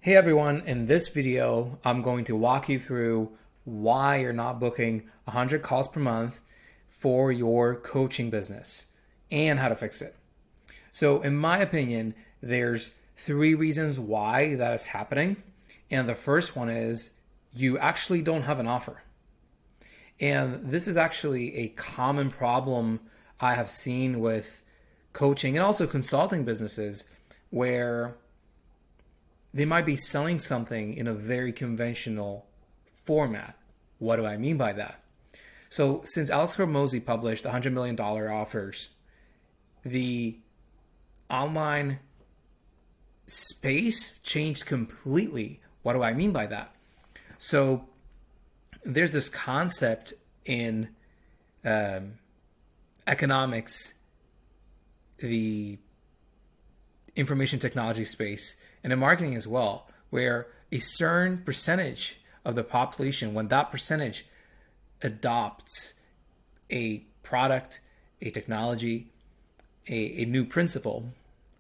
Hey everyone, in this video, I'm going to walk you through why you're not booking 100 calls per month for your coaching business and how to fix it. So, in my opinion, there's three reasons why that is happening. And the first one is you actually don't have an offer. And this is actually a common problem I have seen with coaching and also consulting businesses where they might be selling something in a very conventional format. What do I mean by that? So, since Alex Hormozi published $100 million offers, the online space changed completely. What do I mean by that? So, there's this concept in economics, the information technology space, and in marketing as well, where a certain percentage of the population, when that percentage adopts a product, a technology, a new principle,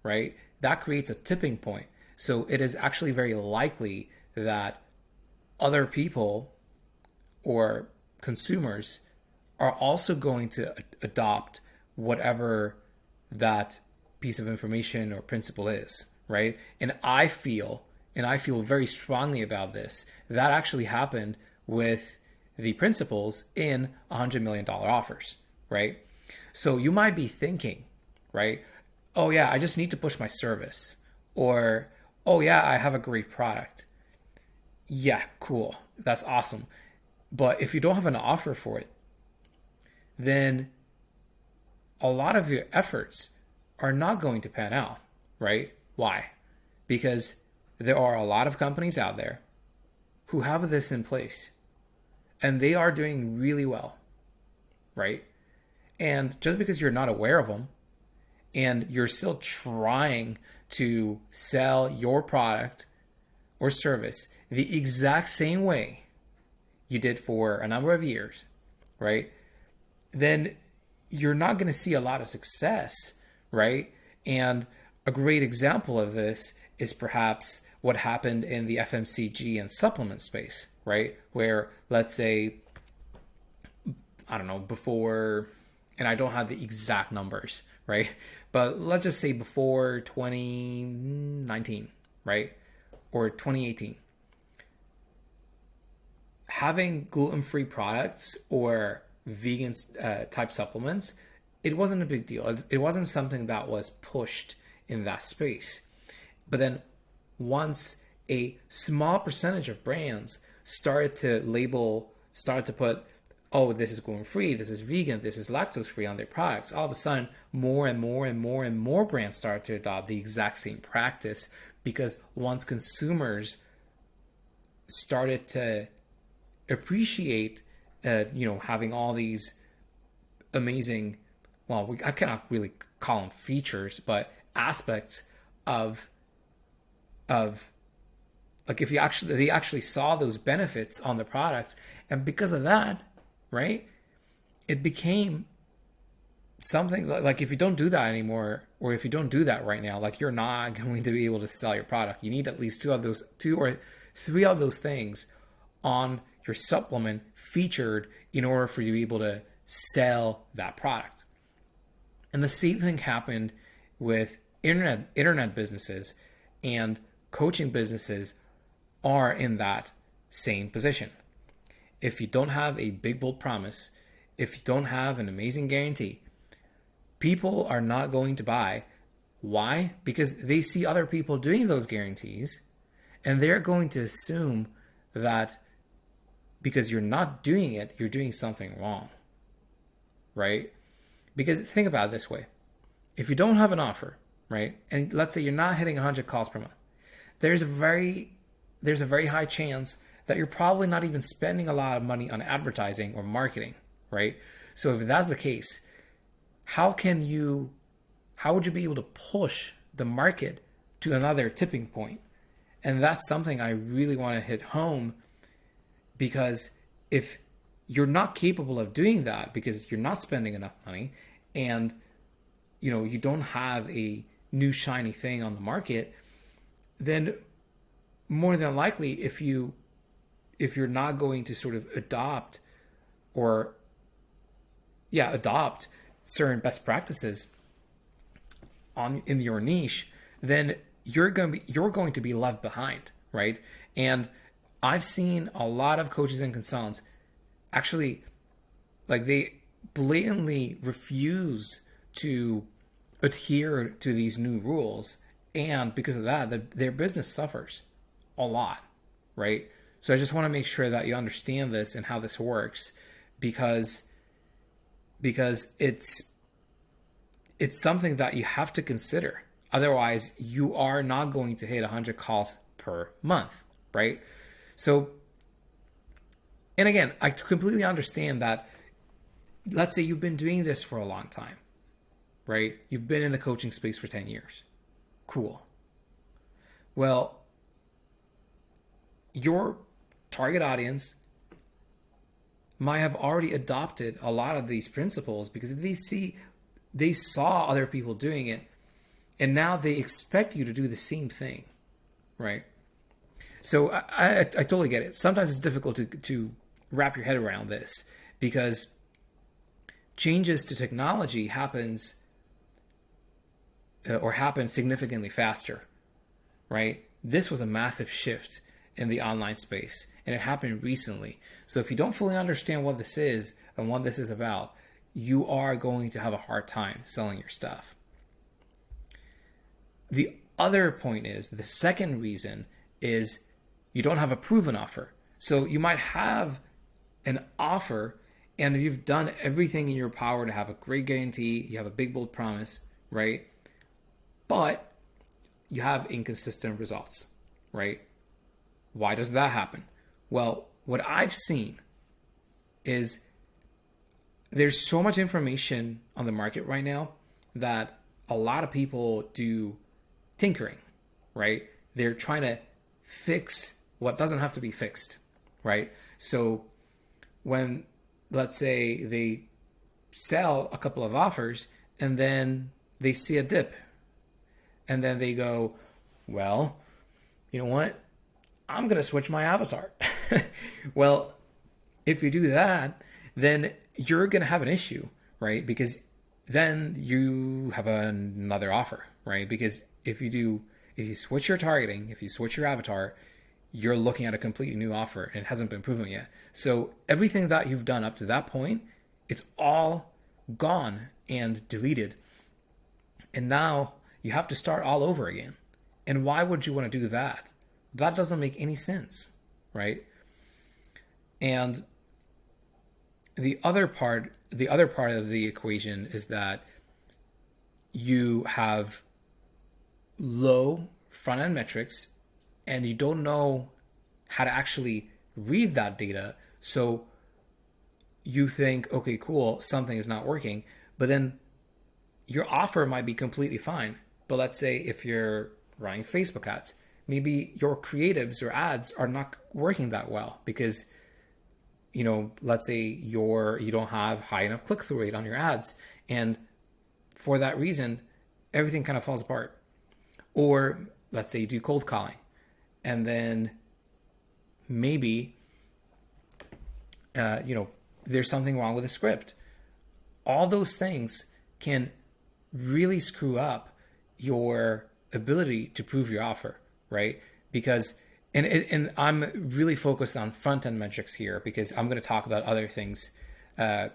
right, that creates a tipping point. So it is actually very likely that other people or consumers are also going to adopt whatever that piece of information or principle is, right? And I feel very strongly about this. That actually happened with the principles in $100 million offers, right? So you might be thinking, right? Oh yeah, I just need to push my service. Or, oh yeah, I have a great product. Yeah, cool. That's awesome. But if you don't have an offer for it, then a lot of your efforts are not going to pan out, right? Why? Because there are a lot of companies out there who have this in place and they are doing really well, right? And just because you're not aware of them and you're still trying to sell your product or service the exact same way you did for a number of years, right? Then you're not going to see a lot of success, right? And a great example of this is perhaps what happened in the FMCG and supplement space, right? Where, let's say, I don't know, before, and I don't have the exact numbers, right? But let's just say before 2019, right? Or 2018. Having gluten-free products or vegan type supplements, it wasn't a big deal. It wasn't something that was pushed in that space. But then once a small percentage of brands started to put, oh, this is gluten-free, this is vegan, this is lactose-free on their products, all of a sudden more and more and more and more brands started to adopt the exact same practice, because once consumers started to appreciate having all these amazing, well, I cannot really call them features, but aspects of like, if they actually saw those benefits on the products, and because of that, right, it became something like, if you don't do that anymore, or if you don't do that right now, like, you're not going to be able to sell your product. You need at least two or three of those things on your supplement featured in order for you to be able to sell that product. And the same thing happened with internet businesses, and coaching businesses are in that same position. If you don't have a big bold promise, if you don't have an amazing guarantee, people are not going to buy. Why? Because they see other people doing those guarantees, and they're going to assume that because you're not doing it, you're doing something wrong, right? Because think about it this way. If you don't have an offer, right, and let's say you're not hitting 100 calls per month, there's a very high chance that you're probably not even spending a lot of money on advertising or marketing, right? So if that's the case, how would you be able to push the market to another tipping point? And that's something I really want to hit home, because if you're not capable of doing that because you're not spending enough money, and you don't have a new shiny thing on the market, then more than likely, if you're not going to sort of or adopt certain best practices in your niche, then you're going to be left behind, right? And I've seen a lot of coaches and consultants actually, like, they blatantly refuse to adhere to these new rules, and because of that, their business suffers a lot, right? So I just want to make sure that you understand this and how this works, because it's something that you have to consider. Otherwise, you are not going to hit 100 calls per month, right? So, and again, I completely understand that. Let's say you've been doing this for a long time, right? You've been in the coaching space for 10 years. Cool. Well, your target audience might have already adopted a lot of these principles because they saw other people doing it, and now they expect you to do the same thing, right? So I totally get it. Sometimes it's difficult to wrap your head around this, because changes to technology happen significantly faster, right? This was a massive shift in the online space, and it happened recently. So if you don't fully understand what this is and what this is about, you are going to have a hard time selling your stuff. The other point is, the second reason is, you don't have a proven offer. So you might have an offer and you've done everything in your power to have a great guarantee, you have a big, bold promise, right? But you have inconsistent results, right? Why does that happen? Well, what I've seen is there's so much information on the market right now that a lot of people do tinkering, right? They're trying to fix what doesn't have to be fixed, right? So when, let's say, they sell a couple of offers and then they see a dip, and then they go, well, you know what? I'm going to switch my avatar. Well, if you do that, then you're going to have an issue, right? Because then you have another offer, right? Because if you switch your targeting, if you switch your avatar, you're looking at a completely new offer and it hasn't been proven yet. So everything that you've done up to that point, it's all gone and deleted. And now you have to start all over again. And why would you want to do that? That doesn't make any sense, right? And the other part of the equation is that you have low front-end metrics and you don't know how to actually read that data. So you think, okay, cool, something is not working, but then your offer might be completely fine. But let's say if you're running Facebook ads, maybe your creatives or ads are not working that well because, let's say you don't have high enough click-through rate on your ads. And for that reason, everything kind of falls apart. Or let's say you do cold calling, and then maybe, there's something wrong with the script. All those things can really screw up your ability to prove your offer, right? Because, and I'm really focused on front-end metrics here because I'm going to talk about other things a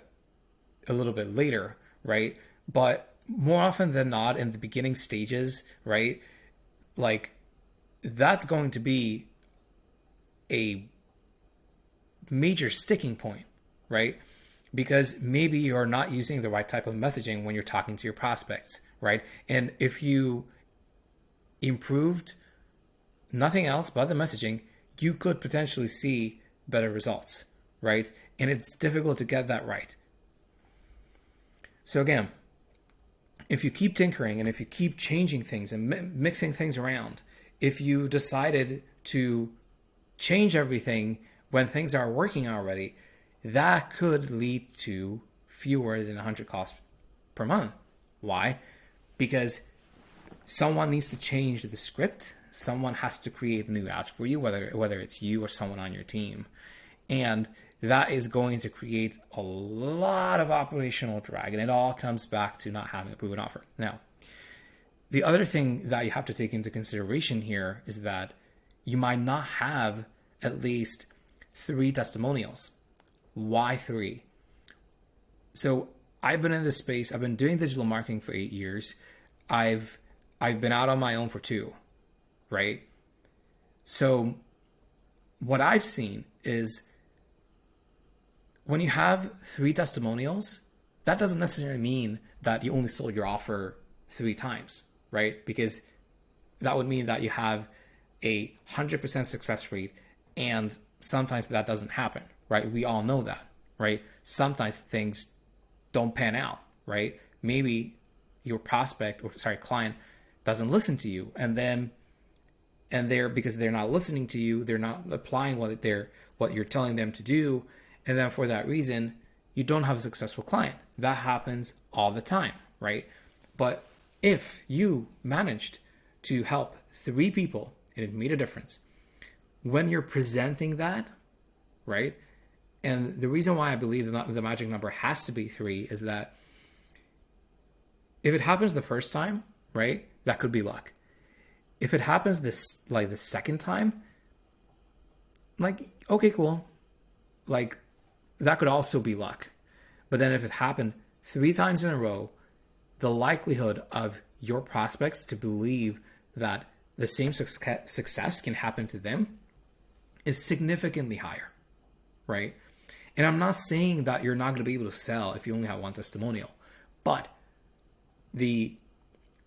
little bit later, right? But more often than not, in the beginning stages, right, like, that's going to be a major sticking point, right? Because maybe you're not using the right type of messaging when you're talking to your prospects, right? And if you improved nothing else but the messaging, you could potentially see better results, right? And it's difficult to get that right. So again, if you keep tinkering and if you keep changing things and mixing things around, if you decided to change everything when things are working already, that could lead to fewer than 100 calls per month. Why? Because someone needs to change the script, someone has to create new ads for you, whether it's you or someone on your team. And that is going to create a lot of operational drag. And it all comes back to not having a proven offer. Now, the other thing that you have to take into consideration here is that you might not have at least 3 testimonials. Why 3? So I've been in this space. I've been doing digital marketing for 8 years. I've been out on my own for 2, right? So what I've seen is when you have 3 testimonials, that doesn't necessarily mean that you only sold your offer 3 times, right? Because that would mean that you have a 100% success rate, and sometimes that doesn't happen, right? We all know that, right? Sometimes things don't pan out, right? Maybe your client doesn't listen to you, and because they're not listening to you, they're not applying what you're telling them to do, and then for that reason, you don't have a successful client. That happens all the time, right? But if you managed to help 3 people and it made a difference, when you're presenting that, right? And the reason why I believe the magic number has to be 3 is that if it happens the first time, right, that could be luck. If it happens the second time, okay, cool. That could also be luck. But then if it happened 3 times in a row, the likelihood of your prospects to believe that the same success can happen to them is significantly higher, right? And I'm not saying that you're not going to be able to sell if you only have 1 testimonial, but the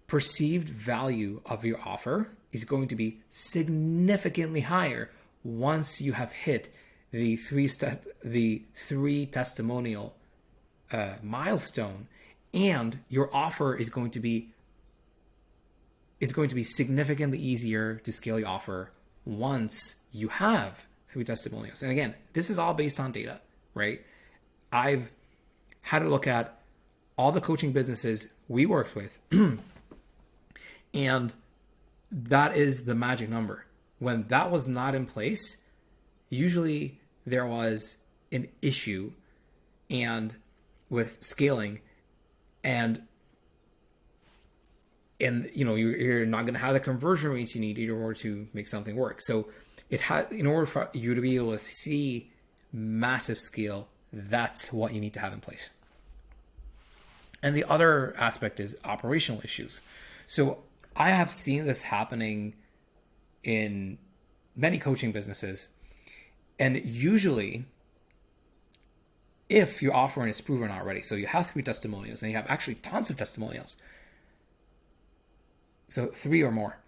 perceived value of your offer is going to be significantly higher once you have hit the 3 testimonial milestone, and your offer is going to be significantly easier to scale your offer once you have 3 testimonials. And again, this is all based on data, right? I've had to look at all the coaching businesses we worked with, and that is the magic number. When that was not in place, usually there was an issue and with scaling, and you're not going to have the conversion rates you need in order to make something work. So in order for you to be able to see massive scale, that's what you need to have in place. And the other aspect is operational issues. So I have seen this happening in many coaching businesses. And usually, if your offering is proven already, so you have 3 testimonials and you have actually tons of testimonials, so 3 or more,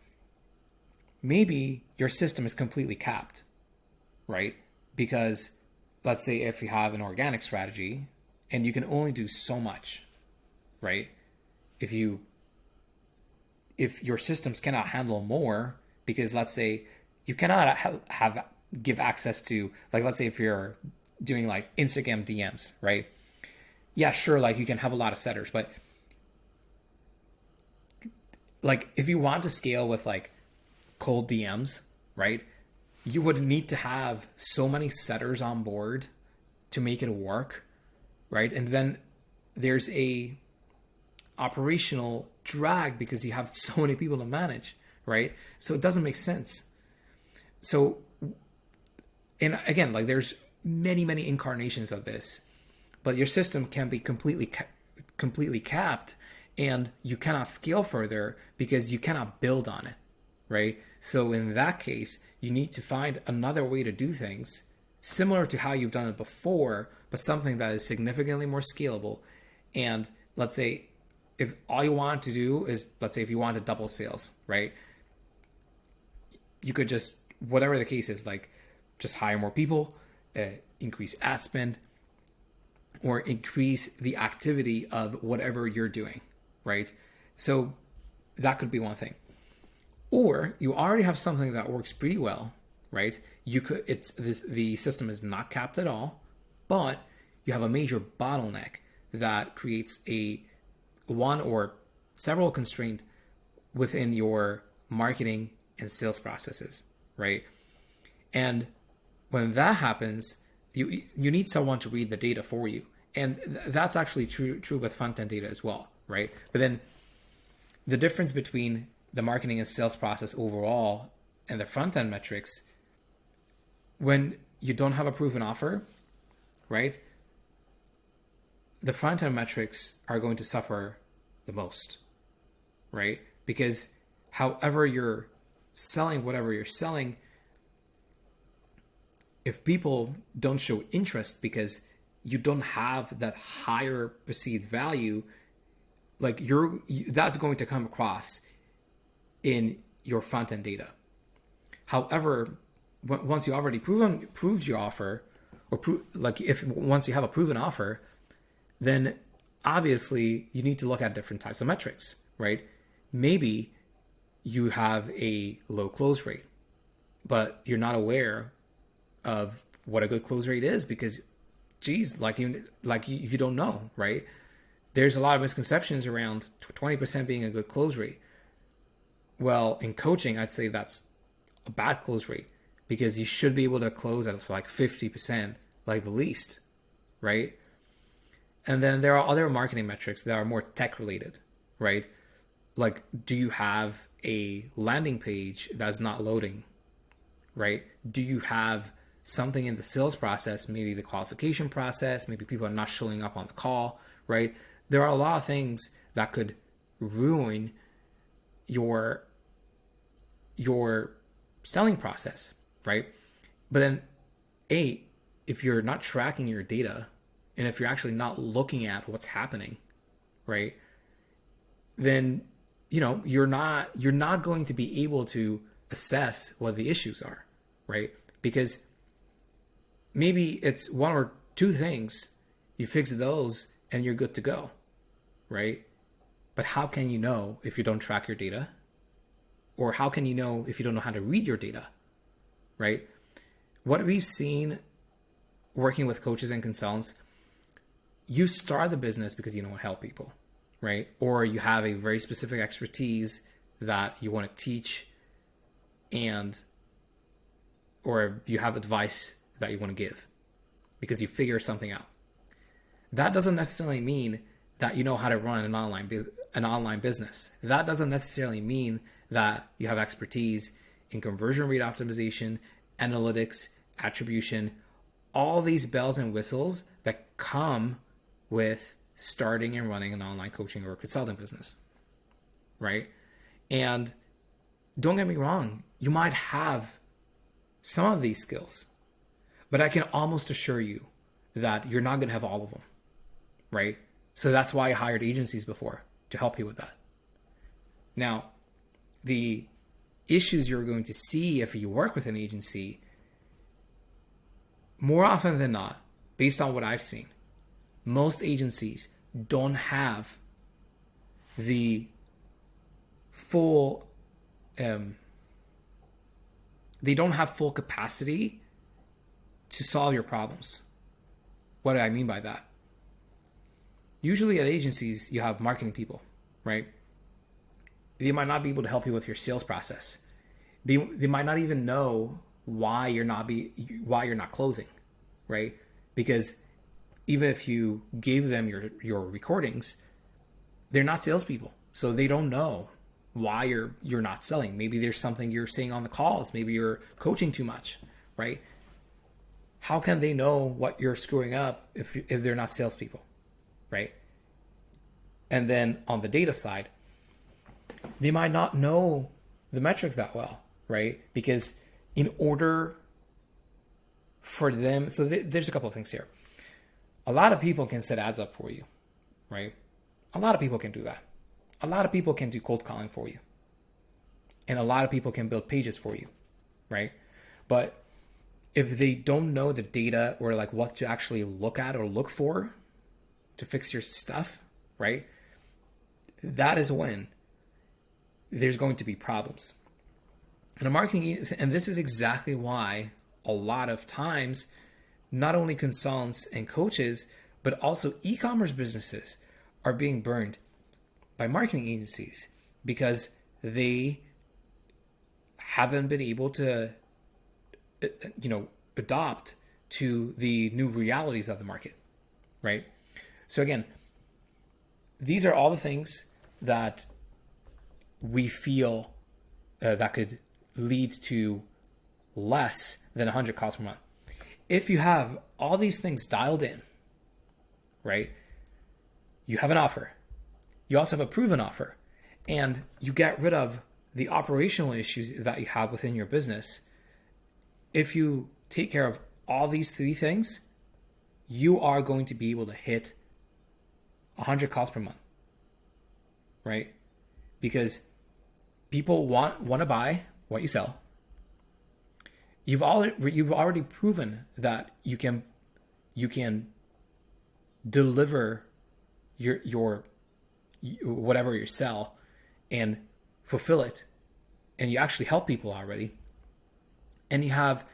maybe your system is completely capped, right? Because let's say if you have an organic strategy and you can only do so much, right? If your systems cannot handle more, because let's say you cannot give access to, let's say if you're doing Instagram DMs, right? Yeah, sure, you can have a lot of setters, but if you want to scale with cold DMs, right? You would need to have so many setters on board to make it work, right? And then there's a operational drag because you have so many people to manage, right? So it doesn't make sense. So, and again, there's many incarnations of this, but your system can be completely capped, and you cannot scale further because you cannot build on it, right? So in that case, you need to find another way to do things similar to how you've done it before, but something that is significantly more scalable. And let's say if all you want to do is, let's say if you want to double sales, right? You could just, whatever the case is, just hire more people, increase ad spend, or increase the activity of whatever you're doing, right? So that could be one thing. Or you already have something that works pretty well, right? The system is not capped at all, but you have a major bottleneck that creates one or several constraints within your marketing and sales processes, right? And when that happens, you need someone to read the data for you. And that's actually true with front-end data as well, right? But then the difference between the marketing and sales process overall and the front-end metrics, when you don't have a proven offer, right? The front-end metrics are going to suffer the most, right? Because however you're selling, whatever you're selling, if people don't show interest because you don't have that higher perceived value, like that's going to come across in your front end data. However, once you already proved your offer, or once you have a proven offer, then obviously you need to look at different types of metrics, right? Maybe you have a low close rate, but you're not aware of what a good close rate is because, geez, you don't know, right? There's a lot of misconceptions around 20% being a good close rate. Well, in coaching, I'd say that's a bad close rate because you should be able to close at like 50%, like the least, right? And then there are other marketing metrics that are more tech related, right? Like, do you have a landing page that's not loading, right? Do you have something in the sales process, maybe the qualification process, maybe people are not showing up on the call, right? There are a lot of things that could ruin your selling process, right? But then if you're not tracking your data and if you're actually not looking at what's happening, right? Then, you're not going to be able to assess what the issues are, right? Because maybe it's one or two things, you fix those and you're good to go, right? But how can you know if you don't track your data? Or how can you know if you don't know how to read your data, right? What we've seen working with coaches and consultants, you start the business because you want to help people, right? Or you have a very specific expertise that you want to teach or you have advice that you want to give because you figure something out. That doesn't necessarily mean that you know how to run an online business. That doesn't necessarily mean that you have expertise in conversion rate optimization, analytics, attribution, all these bells and whistles that come with starting and running an online coaching or consulting business, right? And don't get me wrong, you might have some of these skills, but I can almost assure you that you're not going to have all of them, right? So that's why I hired agencies before to help you with that. Now, the issues you're going to see if you work with an agency, more often than not, based on what I've seen, most agencies don't have the full, they don't have full capacity to solve your problems. What do I mean by that? Usually at agencies, you have marketing people, right? They might not be able to help you with your sales process. They might not even know why you're not closing, right? Because even if you gave them your recordings, they're not salespeople, so they don't know why you're not selling. Maybe there's something you're saying on the calls. Maybe you're coaching too much, right? How can they know what you're screwing up if they're not salespeople, right? And then on the data side, they might not know the metrics that well, right? Because in order for them, so there's a couple of things here. A lot of people can set ads up for you, right? A lot of people can do that. A lot of people can do cold calling for you. And a lot of people can build pages for you, right? But if they don't know the data or like what to actually look at or look for to fix your stuff, right? That is when there's going to be problems. And this is exactly why a lot of times, not only consultants and coaches, but also e-commerce businesses are being burned by marketing agencies because they haven't been able to, adopt to the new realities of the market, right? So again, these are all the things that we feel that could lead to less than 100 calls per month. If you have all these things dialed in, right, you have an offer. You also have a proven offer, and you get rid of the operational issues that you have within your business. If you take care of all these three things, you are going to be able to hit 100 calls per month, right? Because people want to buy what you sell. You've already proven that you can deliver your whatever you sell and fulfill it, and you actually help people already, and you have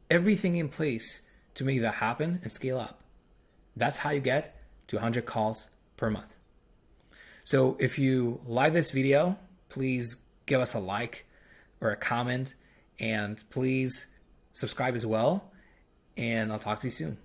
everything in place to make that happen and scale up. That's how you get to 100 calls per month. So if you like this video, please give us a like or a comment, and please subscribe as well, and I'll talk to you soon.